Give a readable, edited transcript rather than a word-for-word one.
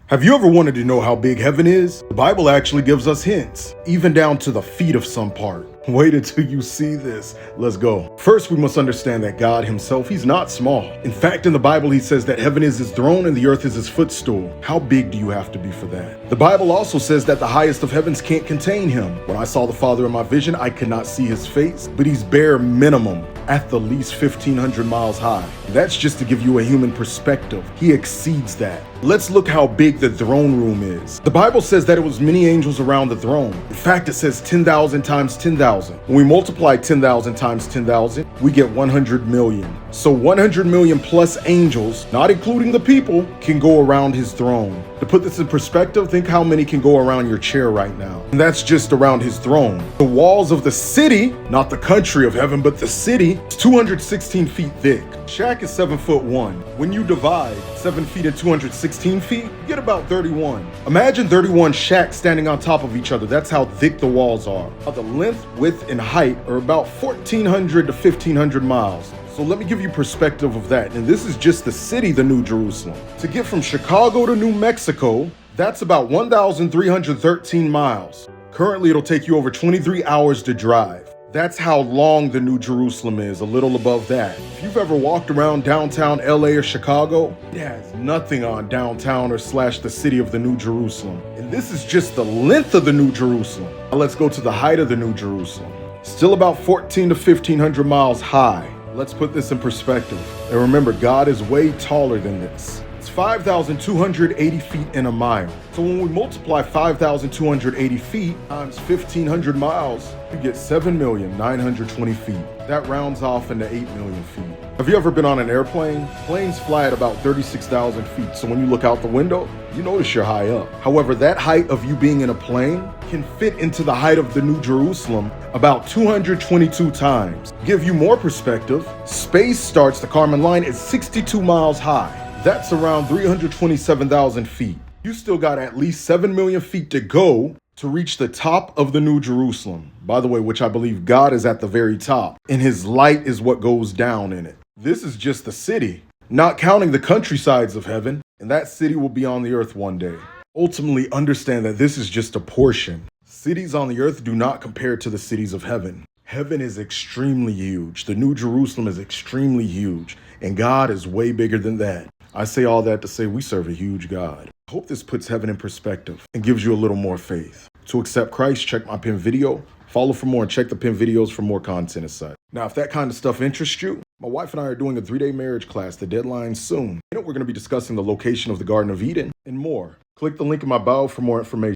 Have you ever wanted to know how big heaven is? The Bible actually gives us hints, even down to the feet of some part. Wait until you see this. Let's go. First, we must understand that God himself, he's not small. In fact, in the Bible, he says that heaven is his throne and the earth is his footstool. How big do you have to be for that? The Bible also says that the highest of heavens can't contain him. When I saw the Father in my vision, I could not see his face, but he's bare minimum at the least 1,500 miles high. That's just to give you a human perspective. He exceeds that. Let's look how big the throne room is. The Bible says that it was many angels around the throne. In fact, it says 10,000 times 10,000. When we multiply 10,000 times 10,000, we get 100 million. So 100 million plus angels, not including the people, can go around his throne. To put this in perspective, think how many can go around your chair right now. And that's just around his throne. The walls of the city, not the country of heaven, but the city, is 216 feet thick. Shaq is 7'1". When you divide 7 feet and 216 feet, you get about 31. Imagine 31 Shaqs standing on top of each other. That's how thick the walls are. The length, width, and height are about 1,400 to 1,500 miles. So let me give you perspective of that. And this is just the city, the New Jerusalem. To get from Chicago to New Mexico, that's about 1,313 miles. Currently, it'll take you over 23 hours to drive. That's how long the New Jerusalem is, a little above that. If you've ever walked around downtown LA or Chicago, it has nothing on downtown or slash the city of the New Jerusalem. And this is just the length of the New Jerusalem. Now let's go to the height of the New Jerusalem. Still about 1,400 to 1,500 miles high. Let's put this in perspective. And remember, God is way taller than this. It's 5,280 feet in a mile. So when we multiply 5,280 feet times 1,500 miles, you get 7,920 feet. That rounds off into 8 million feet. Have you ever been on an airplane? Planes fly at about 36,000 feet. So when you look out the window, you notice you're high up. However, that height of you being in a plane can fit into the height of the New Jerusalem about 222 times. To give you more perspective, space starts the Kármán line at 62 miles high. That's around 327,000 feet. You still got at least 7 million feet to go to reach the top of the New Jerusalem. By the way, which I believe God is at the very top, and his light is what goes down in it. This is just the city, not counting the countrysides of heaven, and that city will be on the earth one day. Ultimately, understand that this is just a portion. Cities on the earth do not compare to the cities of heaven. Heaven is extremely huge. The New Jerusalem is extremely huge, and God is way bigger than that. I say all that to say we serve a huge God. I hope this puts heaven in perspective and gives you a little more faith. To accept Christ, check my pinned video, follow for more, and check the pinned videos for more content as such. Now, if that kind of stuff interests you, my wife and I are doing a 3-day marriage class. The deadline's soon. We're going to be discussing the location of the Garden of Eden and more. Click the link in my bio for more information.